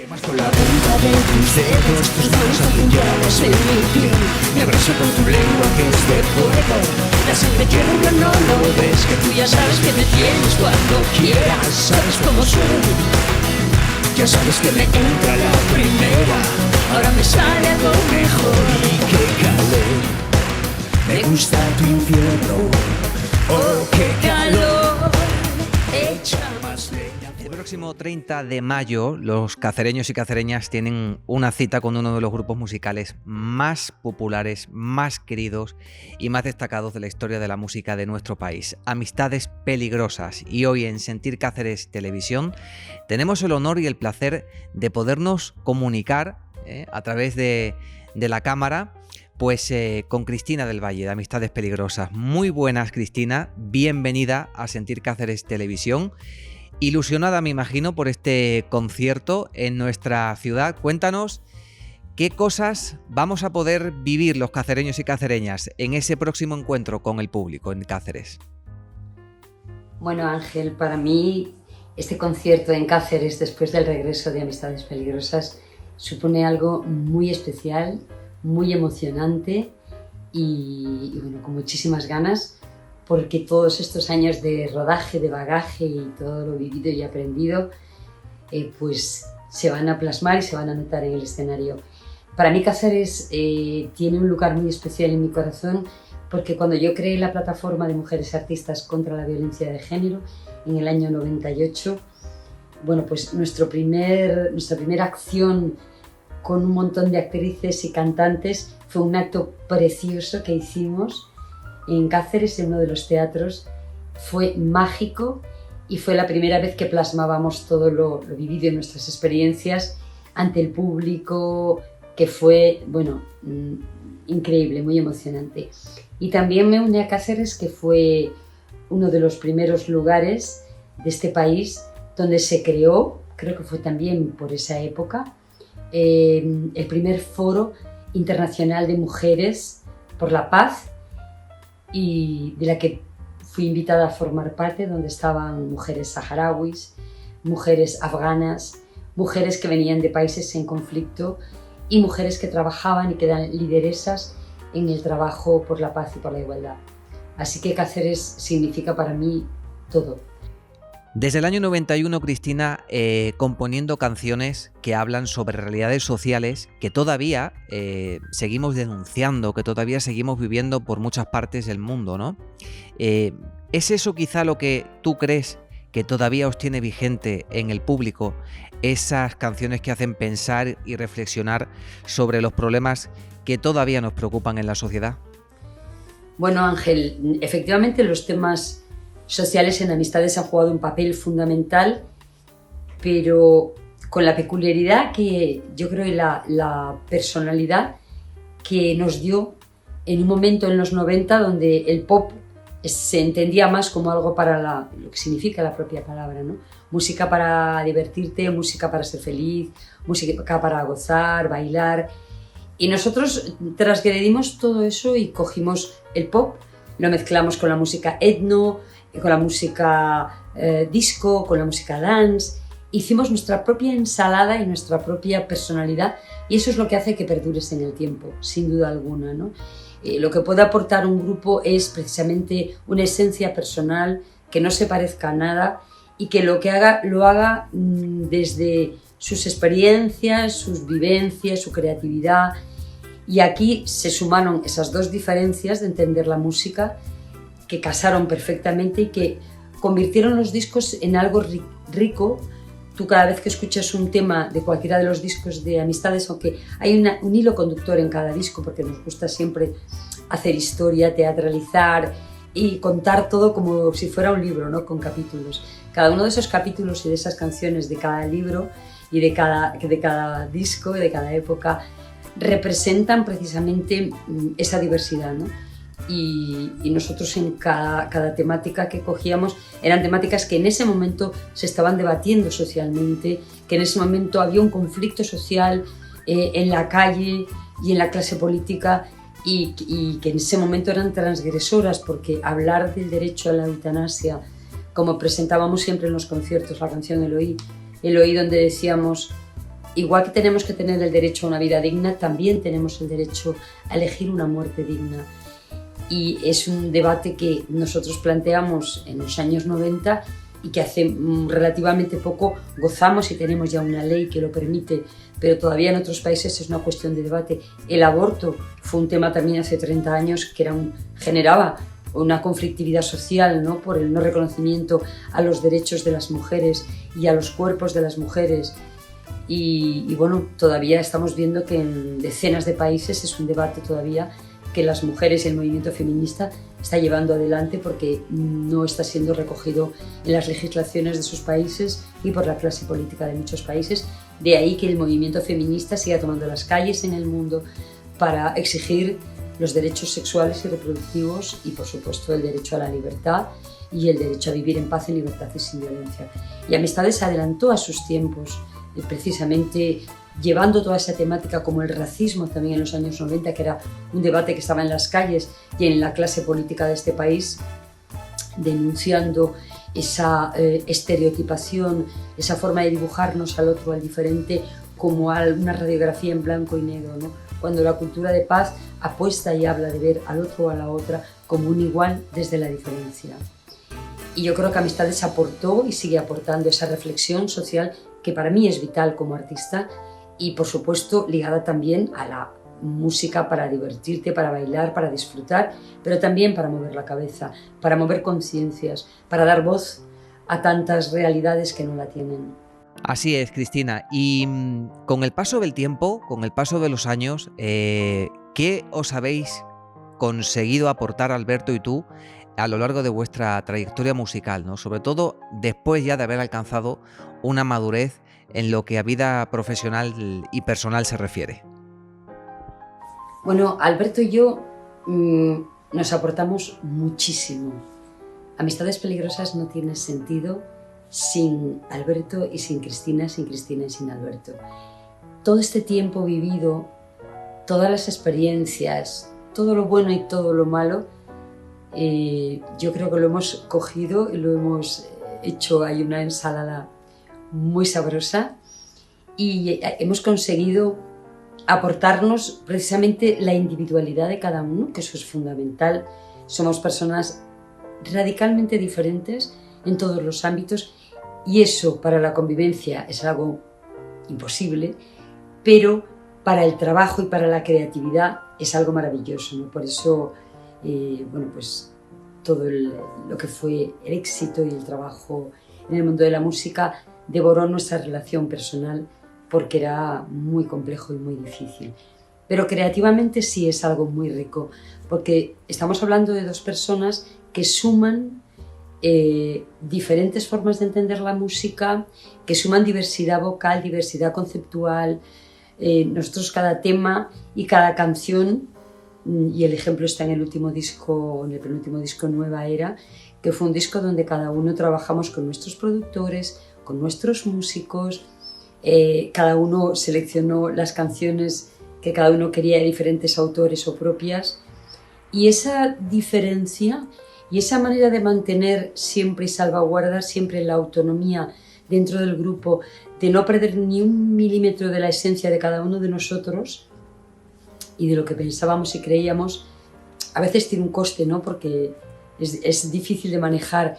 Quemas con la punta de tus dedos, tus manos apuñadas en mi piel. Me abraza con tu lengua que es de fuego. La sangre hierve, no lo ves, que tú ya sabes que me tienes cuando quieras. Sabes cómo soy, ya sabes que me entra la primera. Ahora me sale algo mejor. Y qué calor, me gusta tu infierno. Oh, qué calor, echa más leña. El próximo 30 de mayo, los cacereños y cacereñas tienen una cita con uno de los grupos musicales más populares, más queridos y más destacados de la historia de la música de nuestro país, Amistades Peligrosas. Y hoy en Sentir Cáceres Televisión tenemos el honor y el placer de podernos comunicar a través de la cámara con Cristina del Valle, de Amistades Peligrosas. Muy buenas, Cristina, bienvenida a Sentir Cáceres Televisión. Ilusionada, me imagino, por este concierto en nuestra ciudad. Cuéntanos qué cosas vamos a poder vivir los cacereños y cacereñas en ese próximo encuentro con el público en Cáceres. Bueno, Ángel, para mí este concierto en Cáceres después del regreso de Amistades Peligrosas supone algo muy especial, muy emocionante y bueno, con muchísimas ganas, porque todos estos años de rodaje, de bagaje y todo lo vivido y aprendido, pues se van a plasmar y se van a notar en el escenario. Para mí Cáceres tiene un lugar muy especial en mi corazón, porque cuando yo creé la plataforma de mujeres artistas contra la violencia de género en el año 98, bueno, pues nuestra primera acción con un montón de actrices y cantantes fue un acto precioso que hicimos en Cáceres, en uno de los teatros. Fue mágico y fue la primera vez que plasmábamos todo lo vivido en nuestras experiencias ante el público, que fue, bueno, increíble, muy emocionante. Y también me uní a Cáceres, que fue uno de los primeros lugares de este país donde se creó, creo que fue también por esa época, el primer foro internacional de mujeres por la paz, y de la que fui invitada a formar parte, donde estaban mujeres saharauis, mujeres afganas, mujeres que venían de países en conflicto y mujeres que trabajaban y que eran lideresas en el trabajo por la paz y por la igualdad. Así que Cáceres significa para mí todo. Desde el año 91, Cristina, componiendo canciones que hablan sobre realidades sociales que todavía seguimos denunciando, que todavía seguimos viviendo por muchas partes del mundo, ¿no? ¿Es eso quizá lo que tú crees que todavía os tiene vigente en el público? Esas canciones que hacen pensar y reflexionar sobre los problemas que todavía nos preocupan en la sociedad. Bueno, Ángel, efectivamente los temas sociales en Amistades han jugado un papel fundamental, pero con la peculiaridad que yo creo y la personalidad que nos dio en un momento en los 90 donde el pop se entendía más como algo para lo que significa la propia palabra, ¿no? Música para divertirte, música para ser feliz, música para gozar, bailar. Y nosotros transgredimos todo eso y cogimos el pop, lo mezclamos con la música etno, con la música disco, con la música dance. Hicimos nuestra propia ensalada y nuestra propia personalidad, y eso es lo que hace que perdures en el tiempo, sin duda alguna, ¿no? Lo que puede aportar un grupo es precisamente una esencia personal que no se parezca a nada y que lo haga desde sus experiencias, sus vivencias, su creatividad. Y aquí se sumaron esas dos diferencias de entender la música, que casaron perfectamente y que convirtieron los discos en algo rico. Tú cada vez que escuchas un tema de cualquiera de los discos de Amistades, aunque hay un hilo conductor en cada disco, porque nos gusta siempre hacer historia, teatralizar y contar todo como si fuera un libro, ¿no? Con capítulos. Cada uno de esos capítulos y de esas canciones de cada libro y de cada disco y de cada época representan precisamente esa diversidad, ¿no? Y nosotros en cada temática que cogíamos eran temáticas que en ese momento se estaban debatiendo socialmente, que en ese momento había un conflicto social en la calle y en la clase política, y que en ese momento eran transgresoras, porque hablar del derecho a la eutanasia, como presentábamos siempre en los conciertos, la canción El Oí, donde decíamos igual que tenemos que tener el derecho a una vida digna, también tenemos el derecho a elegir una muerte digna. Y es un debate que nosotros planteamos en los años 90 y que hace relativamente poco gozamos y tenemos ya una ley que lo permite, pero todavía en otros países es una cuestión de debate. El aborto fue un tema también hace 30 años que generaba una conflictividad social, ¿no? Por el no reconocimiento a los derechos de las mujeres y a los cuerpos de las mujeres. Y bueno, todavía estamos viendo que en decenas de países es un debate todavía que las mujeres y el movimiento feminista está llevando adelante porque no está siendo recogido en las legislaciones de sus países y por la clase política de muchos países. De ahí que el movimiento feminista siga tomando las calles en el mundo para exigir los derechos sexuales y reproductivos y, por supuesto, el derecho a la libertad y el derecho a vivir en paz, en libertad y sin violencia. Y Amistades se adelantó a sus tiempos, precisamente llevando toda esa temática como el racismo también en los años 90, que era un debate que estaba en las calles y en la clase política de este país, denunciando esa estereotipación, esa forma de dibujarnos al otro, al diferente, como una radiografía en blanco y negro, ¿no? Cuando la cultura de paz apuesta y habla de ver al otro o a la otra como un igual desde la diferencia. Y yo creo que Amistades aportó y sigue aportando esa reflexión social que para mí es vital como artista y, por supuesto, ligada también a la música para divertirte, para bailar, para disfrutar, pero también para mover la cabeza, para mover conciencias, para dar voz a tantas realidades que no la tienen. Así es, Cristina. Y con el paso del tiempo, con el paso de los años, ¿qué os habéis conseguido aportar, Alberto y tú, a lo largo de vuestra trayectoria musical, ¿no? Sobre todo después ya de haber alcanzado una madurez en lo que a vida profesional y personal se refiere? Bueno, Alberto y yo nos aportamos muchísimo. Amistades Peligrosas no tiene sentido sin Alberto y sin Cristina y sin Alberto. Todo este tiempo vivido, todas las experiencias, todo lo bueno y todo lo malo, yo creo que lo hemos cogido y lo hemos hecho, hay una ensalada muy sabrosa y hemos conseguido aportarnos precisamente la individualidad de cada uno, que eso es fundamental. Somos personas radicalmente diferentes en todos los ámbitos y eso para la convivencia es algo imposible, pero para el trabajo y para la creatividad es algo maravilloso, ¿no? Por eso, bueno, pues todo lo que fue el éxito y el trabajo en el mundo de la música devoró nuestra relación personal porque era muy complejo y muy difícil. Pero creativamente sí es algo muy rico, porque estamos hablando de dos personas que suman diferentes formas de entender la música, que suman diversidad vocal, diversidad conceptual. Nosotros cada tema y cada canción, y el ejemplo está en el último disco, en el penúltimo disco Nueva Era, que fue un disco donde cada uno trabajamos con nuestros productores, con nuestros músicos, cada uno seleccionó las canciones que cada uno quería de diferentes autores o propias, y esa diferencia y esa manera de mantener siempre y salvaguardar siempre la autonomía dentro del grupo, de no perder ni un milímetro de la esencia de cada uno de nosotros y de lo que pensábamos y creíamos, a veces tiene un coste, ¿no? Porque es difícil de manejar,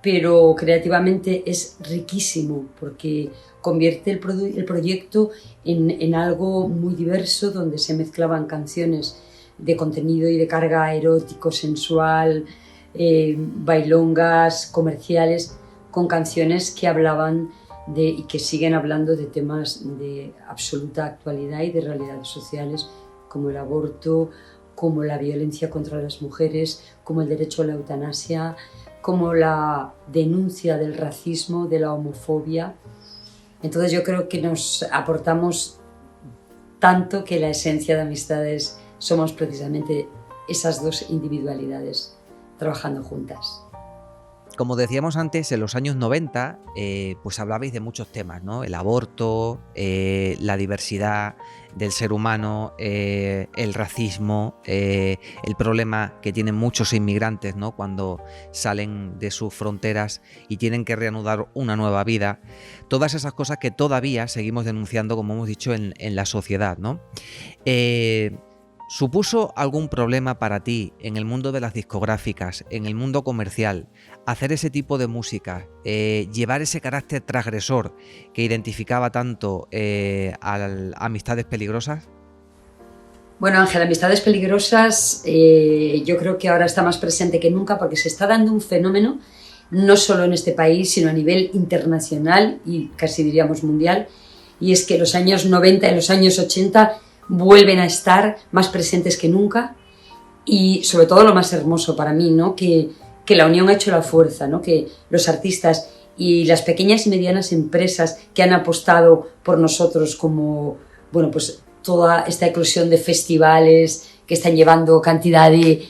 pero creativamente es riquísimo porque convierte el proyecto en algo muy diverso, donde se mezclaban canciones de contenido y de carga erótico, sensual, bailongas, comerciales, con canciones que hablaban y que siguen hablando de temas de absoluta actualidad y de realidades sociales, como el aborto, como la violencia contra las mujeres, como el derecho a la eutanasia, como la denuncia del racismo, de la homofobia. Entonces yo creo que nos aportamos tanto que la esencia de Amistades somos precisamente esas dos individualidades trabajando juntas. como decíamos antes, en los años 90, pues hablabais de muchos temas, ¿no? El aborto, la diversidad del ser humano, el racismo, el problema que tienen muchos inmigrantes, ¿no? Cuando salen de sus fronteras y tienen que reanudar una nueva vida. Todas esas cosas que todavía seguimos denunciando, como hemos dicho, en la sociedad, ¿no? ¿Supuso algún problema para ti en el mundo de las discográficas, en el mundo comercial, hacer ese tipo de música, llevar ese carácter transgresor que identificaba tanto a Amistades Peligrosas? Bueno, Ángel, Amistades Peligrosas yo creo que ahora está más presente que nunca porque se está dando un fenómeno, no solo en este país, sino a nivel internacional y casi diríamos mundial, y es que los años 90 y los años 80 vuelven a estar más presentes que nunca y sobre todo lo más hermoso para mí, ¿no? Que la unión ha hecho la fuerza, ¿no? Que los artistas y las pequeñas y medianas empresas que han apostado por nosotros como, bueno, pues toda esta eclosión de festivales que están llevando cantidad de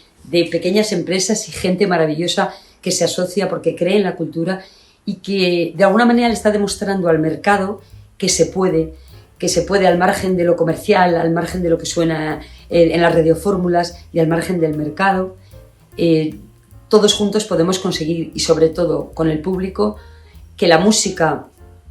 pequeñas empresas y gente maravillosa que se asocia porque cree en la cultura y que de alguna manera le está demostrando al mercado que se puede al margen de lo comercial, al margen de lo que suena en las radiofórmulas y al margen del mercado, todos juntos podemos conseguir, y sobre todo con el público, que la música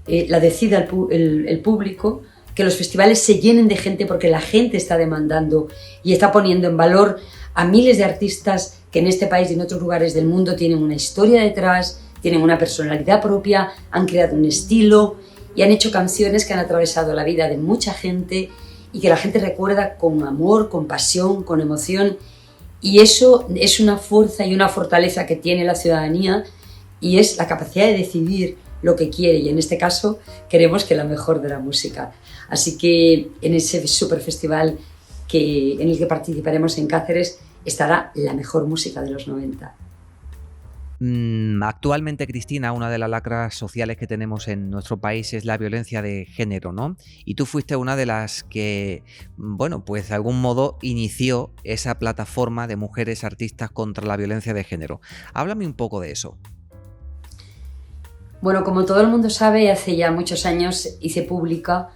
la decida el público, que los festivales se llenen de gente porque la gente está demandando y está poniendo en valor a miles de artistas que en este país y en otros lugares del mundo tienen una historia detrás, tienen una personalidad propia, han creado un estilo y han hecho canciones que han atravesado la vida de mucha gente y que la gente recuerda con amor, con pasión, con emoción. Y eso es una fuerza y una fortaleza que tiene la ciudadanía y es la capacidad de decidir lo que quiere. Y en este caso queremos que la mejor de la música. Así que en ese superfestival en el que participaremos en Cáceres estará la mejor música de los 90. Actualmente, Cristina, una de las lacras sociales que tenemos en nuestro país es la violencia de género, ¿no? Y tú fuiste una de las que, bueno, pues de algún modo inició esa plataforma de mujeres artistas contra la violencia de género. Háblame un poco de eso. Bueno, como todo el mundo sabe, hace ya muchos años hice pública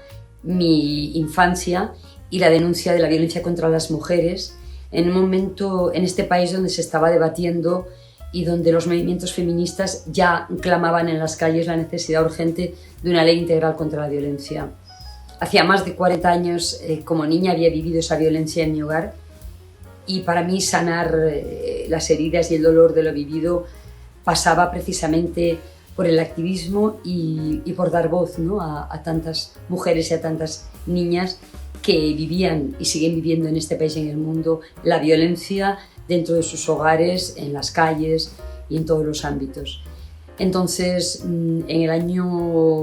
mi infancia y la denuncia de la violencia contra las mujeres en un momento en este país donde se estaba debatiendo y donde los movimientos feministas ya clamaban en las calles la necesidad urgente de una ley integral contra la violencia. Hacía más de 40 años, como niña, había vivido esa violencia en mi hogar y para mí sanar las heridas y el dolor de lo vivido pasaba precisamente por el activismo y por dar voz, ¿no? a tantas mujeres y a tantas niñas que vivían y siguen viviendo en este país y en el mundo la violencia dentro de sus hogares, en las calles y en todos los ámbitos. Entonces, en el año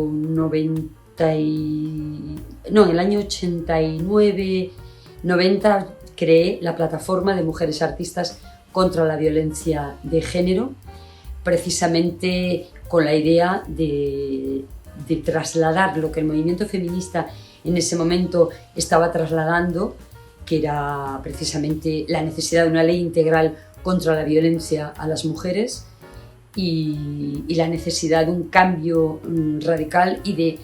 89-90 creé la plataforma de mujeres artistas contra la violencia de género, precisamente con la idea de trasladar lo que el movimiento feminista en ese momento estaba trasladando, que era precisamente la necesidad de una ley integral contra la violencia a las mujeres y la necesidad de un cambio radical y de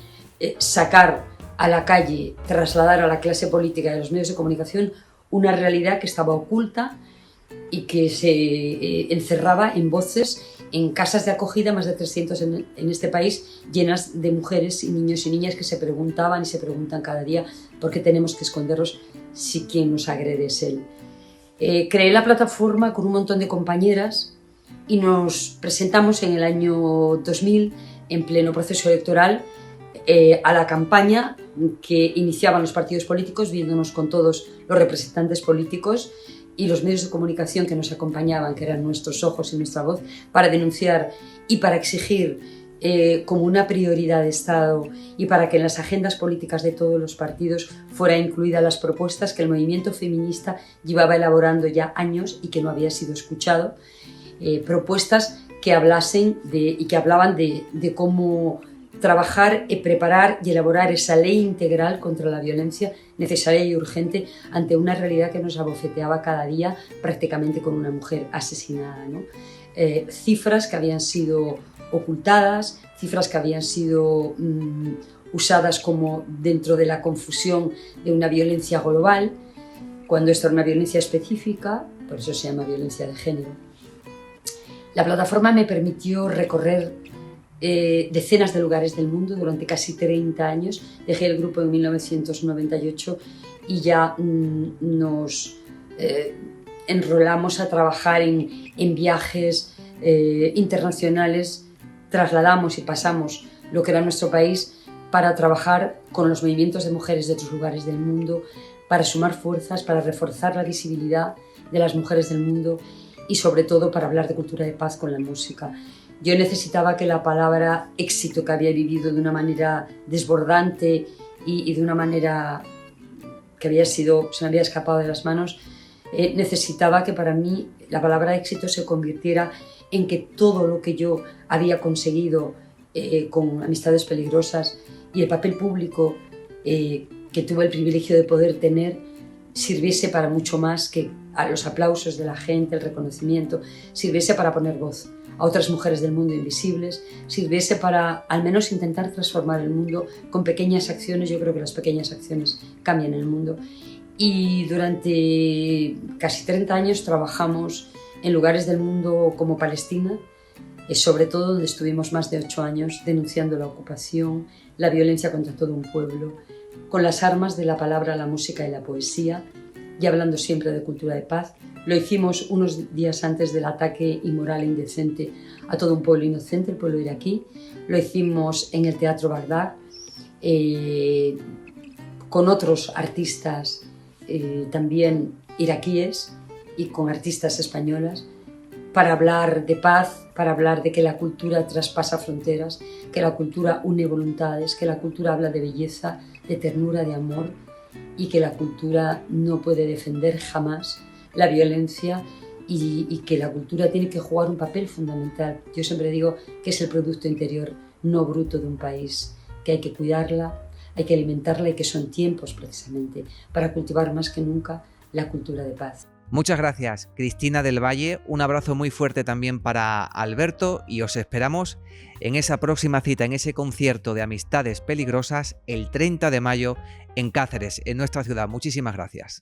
sacar a la calle, trasladar a la clase política y a los medios de comunicación una realidad que estaba oculta y que se encerraba en voces, en casas de acogida, más de 300 en este país, llenas de mujeres y niños y niñas que se preguntaban y se preguntan cada día por qué tenemos que escondernos si quien nos agrede es él. Creé la plataforma con un montón de compañeras y nos presentamos en el año 2000, en pleno proceso electoral, a la campaña que iniciaban los partidos políticos, viéndonos con todos los representantes políticos y los medios de comunicación que nos acompañaban, que eran nuestros ojos y nuestra voz, para denunciar y para exigir como una prioridad de Estado y para que en las agendas políticas de todos los partidos fuera incluidas las propuestas que el movimiento feminista llevaba elaborando ya años y que no había sido escuchado, propuestas que hablasen y que hablaban de cómo trabajar, preparar y elaborar esa ley integral contra la violencia necesaria y urgente ante una realidad que nos abofeteaba cada día prácticamente con una mujer asesinada, ¿no? cifras que habían sido ocultadas, cifras que habían sido usadas como dentro de la confusión de una violencia global, cuando esto era una violencia específica, por eso se llama violencia de género. La plataforma me permitió recorrer decenas de lugares del mundo durante casi 30 años. Dejé el grupo en 1998 y ya nos enrolamos a trabajar en viajes internacionales. Trasladamos y pasamos lo que era nuestro país para trabajar con los movimientos de mujeres de otros lugares del mundo, para sumar fuerzas, para reforzar la visibilidad de las mujeres del mundo y sobre todo para hablar de cultura de paz con la música. Yo necesitaba que la palabra éxito, que había vivido de una manera desbordante y de una manera que se me había escapado de las manos, necesitaba que para mí la palabra éxito se convirtiera en que todo lo que yo había conseguido con Amistades Peligrosas y el papel público que tuve el privilegio de poder tener sirviese para mucho más que a los aplausos de la gente, el reconocimiento, sirviese para poner voz a otras mujeres del mundo invisibles, sirviese para al menos intentar transformar el mundo con pequeñas acciones. Yo creo que las pequeñas acciones cambian el mundo. Y durante casi 30 años trabajamos en lugares del mundo como Palestina, sobre todo donde estuvimos más de 8 años denunciando la ocupación, la violencia contra todo un pueblo, con las armas de la palabra, la música y la poesía, y hablando siempre de cultura de paz. Lo hicimos unos días antes del ataque inmoral e indecente a todo un pueblo inocente, el pueblo iraquí. Lo hicimos en el Teatro Bagdad, con otros artistas también iraquíes y con artistas españolas, para hablar de paz, para hablar de que la cultura traspasa fronteras, que la cultura une voluntades, que la cultura habla de belleza, de ternura, de amor, y que la cultura no puede defender jamás la violencia y que la cultura tiene que jugar un papel fundamental. Yo siempre digo que es el producto interior no bruto de un país, que hay que cuidarla, hay que alimentarla y que son tiempos precisamente para cultivar más que nunca la cultura de paz. Muchas gracias, Cristina del Valle. Un abrazo muy fuerte también para Alberto y os esperamos en esa próxima cita, en ese concierto de Amistades Peligrosas, el 30 de mayo en Cáceres, en nuestra ciudad. Muchísimas gracias.